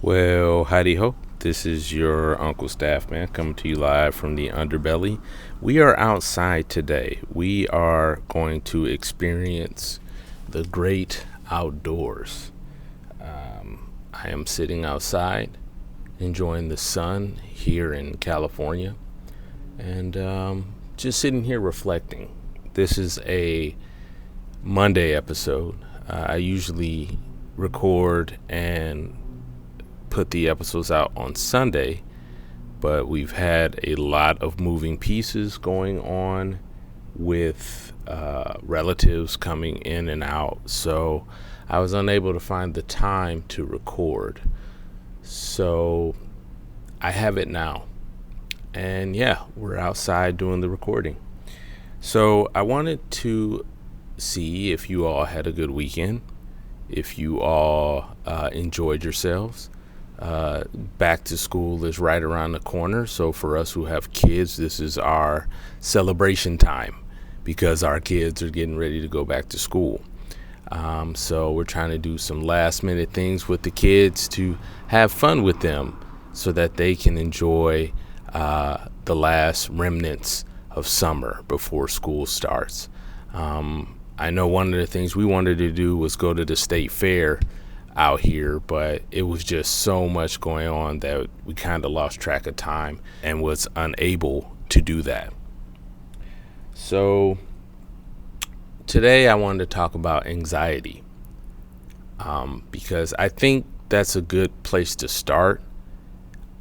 Well, howdy ho. This is your Uncle Staffman coming to you live from the underbelly. We are outside today. We are going to experience the great outdoors. I am sitting outside enjoying the sun here in California and just sitting here reflecting. This is a Monday episode. I usually record and put the episodes out on Sunday, but we've had a lot of moving pieces going on with relatives coming in and out, so I was unable to find the time to record. So I have it now, and yeah, we're outside doing the recording. So I wanted to see if you all had a good weekend, if you all enjoyed yourselves. Back to school is right around the corner, so for us who have kids, this is our celebration time because our kids are getting ready to go back to school. So we're trying to do some last minute things with the kids to have fun with them so that they can enjoy the last remnants of summer before school starts. I know one of the things we wanted to do was go to the state fair out here, but it was just so much going on that we kind of lost track of time and was unable to do that. So today I wanted to talk about anxiety, because I think that's a good place to start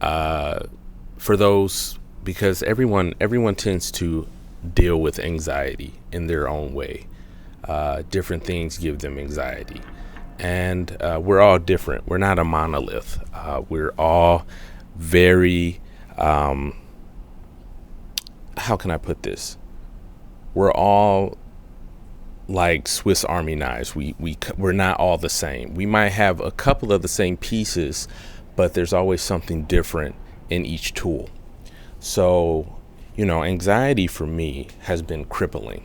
for those, because everyone tends to deal with anxiety in their own way. Different things give them anxiety. And we're all different. We're not a monolith. We're all very, how can I put this? We're all like Swiss Army knives. We're not all the same. We might have a couple of the same pieces, but there's always something different in each tool. So, anxiety for me has been crippling.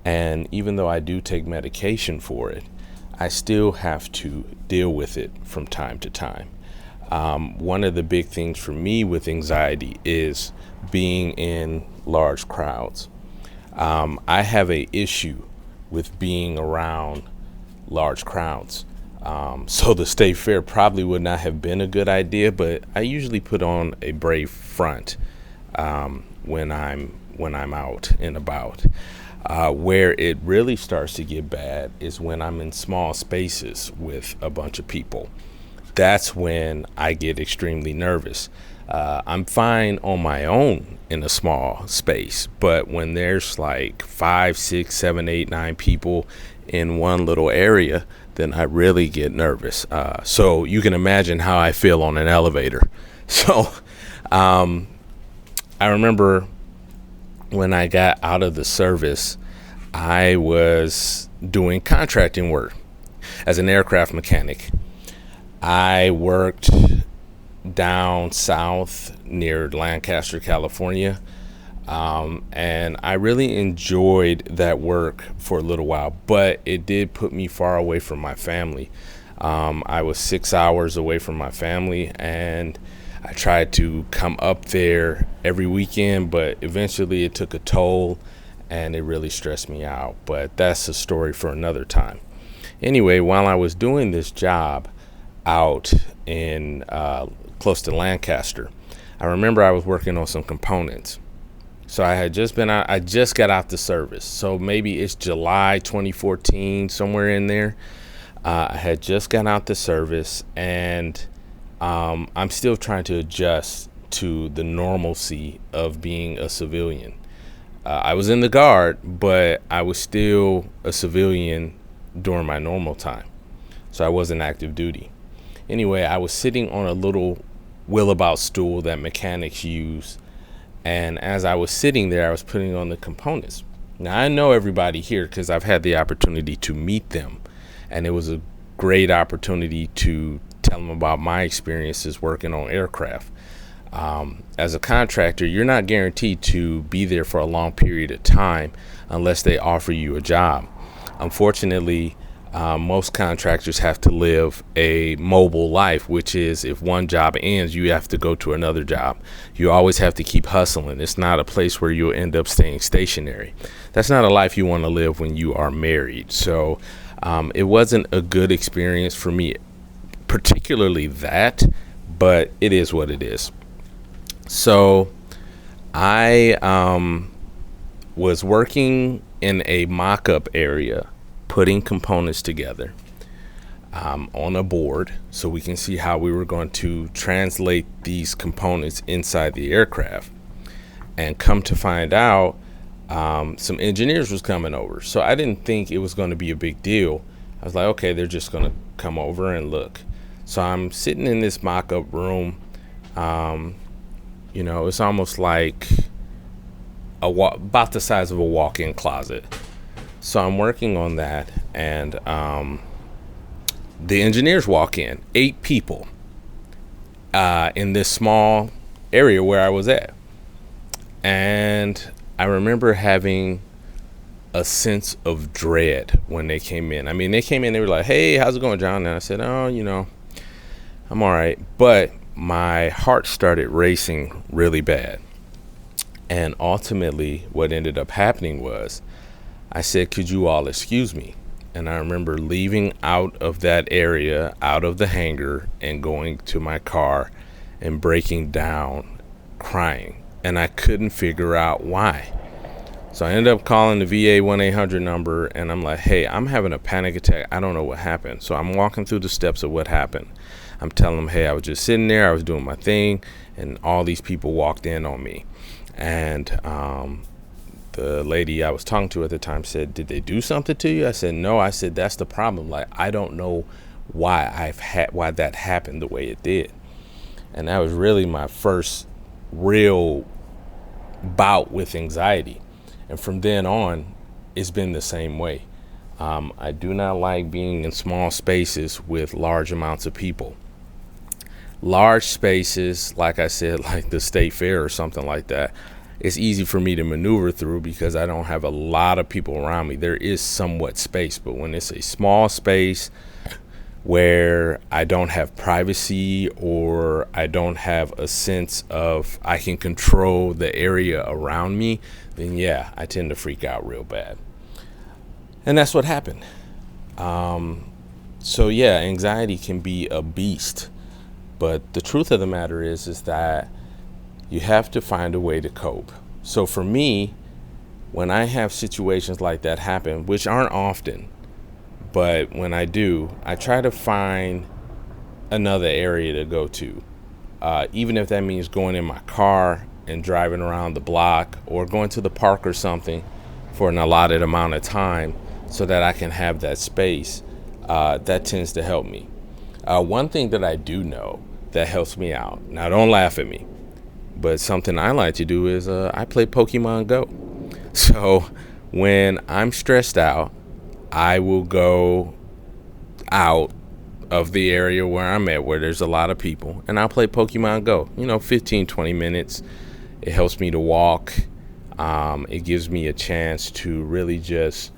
And even though I do take medication for it, I still have to deal with it from time to time. One of the big things for me with anxiety is being in large crowds. I have an issue with being around large crowds. So the state fair probably would not have been a good idea, but I usually put on a brave front when I'm out and about. Where it really starts to get bad is when I'm in small spaces with a bunch of people. That's when I get extremely nervous. I'm fine on my own in a small space, but when there's like 5, 6, 7, 8, 9 people in one little area, then I really get nervous. So you can imagine how I feel on an elevator. So I remember when I got out of the service, I was doing contracting work as an aircraft mechanic. I worked down south near Lancaster, California, and I really enjoyed that work for a little while, but it did put me far away from my family. I was 6 hours away from my family, and I tried to come up there every weekend, but eventually it took a toll and it really stressed me out. But that's a story for another time. Anyway, while I was doing this job out in close to Lancaster, I remember I was working on some components. So I just got out the service. So maybe it's July 2014, somewhere in there. I had just got out the service, and I'm still trying to adjust to the normalcy of being a civilian. I was in the Guard, but I was still a civilian during my normal time. So I wasn't active duty. Anyway, I was sitting on a little wheelabout stool that mechanics use. And as I was sitting there, I was putting on the components. Now, I know everybody here because I've had the opportunity to meet them. And it was a great opportunity to tell them about my experiences working on aircraft. As a contractor, you're not guaranteed to be there for a long period of time unless they offer you a job. Unfortunately, Most contractors have to live a mobile life, which is if one job ends, you have to go to another job. You always have to keep hustling. It's not a place where you'll end up staying stationary. That's not a life you want to live when you are married. So it wasn't a good experience for me, particularly that, but it is what it is. So I was working in a mock-up area, putting components together on a board so we can see how we were going to translate these components inside the aircraft. And come to find out, some engineers was coming over. So I didn't think it was going to be a big deal. I was like, okay, they're just going to come over and look. So I'm sitting in this mock-up room. It's almost like about the size of a walk-in closet. So I'm working on that, and the engineers walk in, 8 people in this small area where I was at. And I remember having a sense of dread when they came in. I mean, they came in, they were like, hey, how's it going, John? And I said, oh, I'm all right. But my heart started racing really bad. And ultimately, what ended up happening was I said, could you all excuse me? And I remember leaving out of that area, out of the hangar, and going to my car and breaking down, crying. And I couldn't figure out why. So I ended up calling the VA 1-800 number, and I'm like, hey, I'm having a panic attack. I don't know what happened. So I'm walking through the steps of what happened. I'm telling them, hey, I was just sitting there. I was doing my thing, and all these people walked in on me. And the lady I was talking to at the time said, did they do something to you? I said, no. I said, that's the problem. Like, I don't know why why that happened the way it did. And that was really my first real bout with anxiety. And from then on, it's been the same way. I do not like being in small spaces with large amounts of people. Large spaces, like I said, like the state fair or something like that, it's easy for me to maneuver through because I don't have a lot of people around me. There is somewhat space, but when it's a small space where I don't have privacy or I don't have a sense of I can control the area around me, then yeah, I tend to freak out real bad. And that's what happened. So yeah, anxiety can be a beast. But the truth of the matter is that you have to find a way to cope. So for me, when I have situations like that happen, which aren't often, but when I do, I try to find another area to go to. Even if that means going in my car and driving around the block or going to the park or something for an allotted amount of time so that I can have that space, that tends to help me. One thing that I do know that helps me out, now don't laugh at me, but something I like to do is I play Pokemon Go. So when I'm stressed out, I will go out of the area where I'm at, where there's a lot of people, and I'll play Pokemon Go, 15, 20 minutes. It helps me to walk. It gives me a chance to really just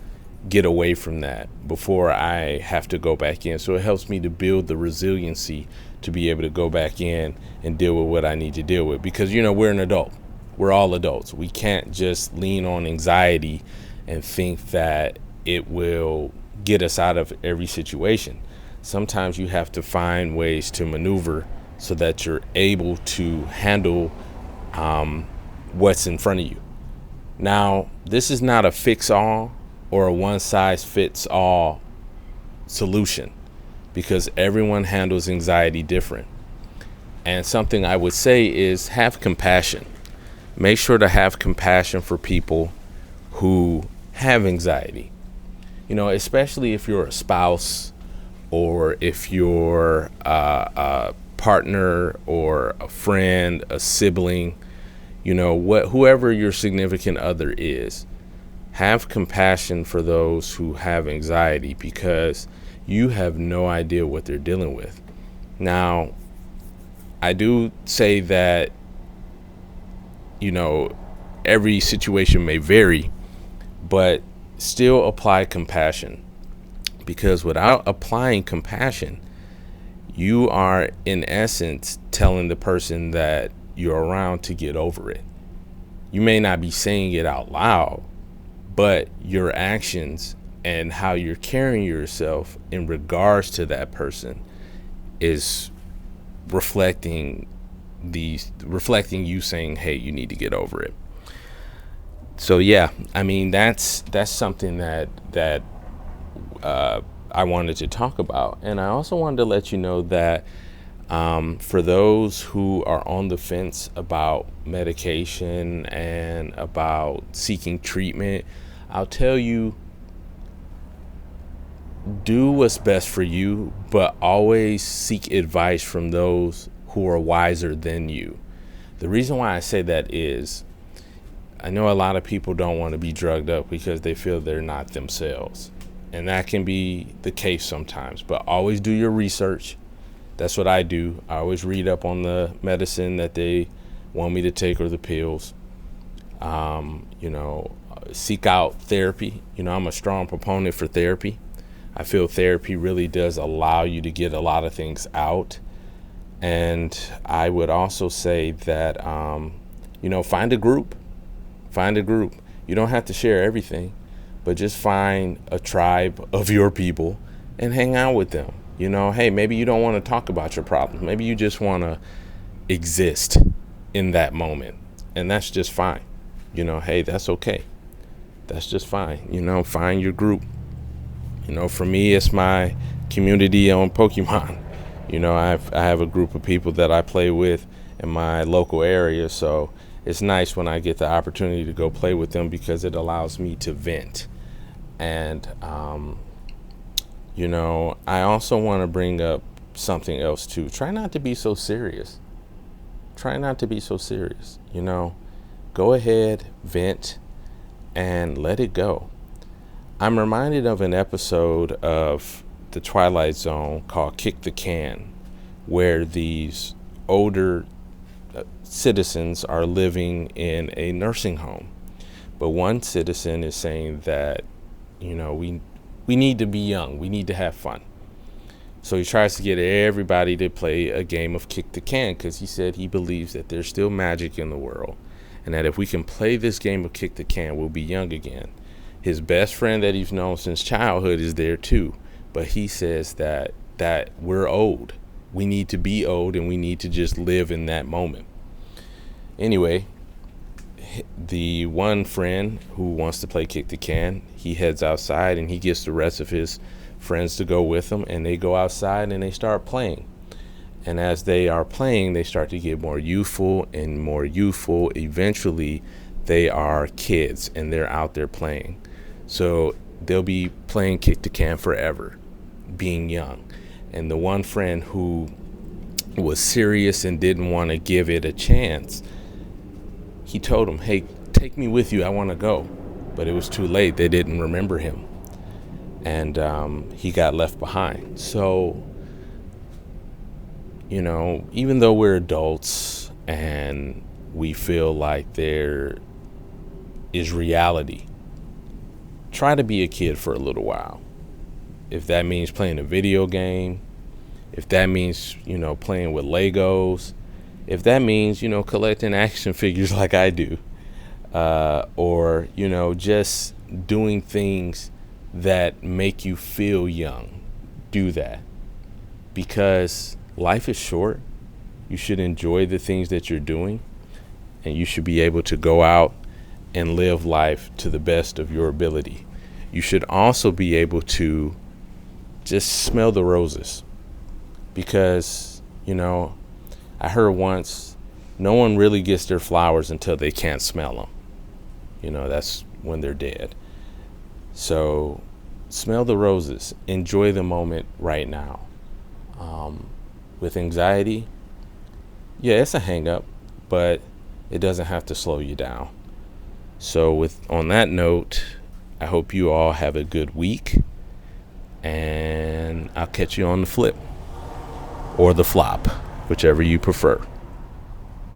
get away from that before I have to go back in. So it helps me to build the resiliency to be able to go back in and deal with what I need to deal with. Because, we're an adult. We're all adults. We can't just lean on anxiety and think that it will get us out of every situation. Sometimes you have to find ways to maneuver so that you're able to handle what's in front of you. Now, this is not a fix-all or a one-size-fits-all solution because everyone handles anxiety different. And something I would say is have compassion. Make sure to have compassion for people who have anxiety. Especially if you're a spouse or if you're a partner or a friend, a sibling, whoever your significant other is. Have compassion for those who have anxiety because you have no idea what they're dealing with. Now, I do say that, every situation may vary, but still apply compassion because without applying compassion, you are in essence telling the person that you're around to get over it. You may not be saying it out loud, but your actions and how you're carrying yourself in regards to that person is reflecting you saying, hey, you need to get over it. So yeah, I mean, that's something that I wanted to talk about. And I also wanted to let you know that for those who are on the fence about medication and about seeking treatment, I'll tell you, do what's best for you, but always seek advice from those who are wiser than you. The reason why I say that is I know a lot of people don't want to be drugged up because they feel they're not themselves. And that can be the case sometimes, but always do your research. That's what I do. I always read up on the medicine that they want me to take or the pills. Seek out therapy. I'm a strong proponent for therapy. I feel therapy really does allow you to get a lot of things out. And I would also say that, find a group. Find a group. You don't have to share everything, but just find a tribe of your people and hang out with them. Hey, maybe you don't want to talk about your problems. Maybe you just want to exist in that moment. And that's just fine. Hey, that's okay. That's just fine. Find your group. For me, it's my community on Pokemon. I have a group of people that I play with in my local area. So it's nice when I get the opportunity to go play with them because it allows me to vent. And, I also want to bring up something else too. Try not to be so serious. Go ahead, vent, and let it go. I'm reminded of an episode of The Twilight Zone called Kick the Can, where these older citizens are living in a nursing home. But one citizen is saying that, we need to be young. We need to have fun. So he tries to get everybody to play a game of kick the can because he said he believes that there's still magic in the world. And that if we can play this game of kick the can, we'll be young again. His best friend that he's known since childhood is there too. But he says that we're old. We need to be old and we need to just live in that moment. Anyway, the one friend who wants to play kick the can, he heads outside and he gets the rest of his friends to go with him, and they go outside and they start playing. And as they are playing, they start to get more youthful and more youthful. Eventually, they are kids and they're out there playing. So they'll be playing kick the can forever, being young. And the one friend who was serious and didn't want to give it a chance, he told him, hey, take me with you. I want to go. But it was too late. They didn't remember him. And he got left behind. So, even though we're adults and we feel like there is reality, try to be a kid for a little while. If that means playing a video game, if that means, playing with Legos, if that means, collecting action figures like I do, or, just doing things that make you feel young, do that. Because life is short. You should enjoy the things that you're doing, and you should be able to go out and live life to the best of your ability. You should also be able to just smell the roses, because, I heard once, no one really gets their flowers until they can't smell them. That's when they're dead. So smell the roses, enjoy the moment right now. With anxiety, yeah, it's a hang up, but it doesn't have to slow you down. So on that note, I hope you all have a good week, and I'll catch you on the flip or the flop, whichever you prefer.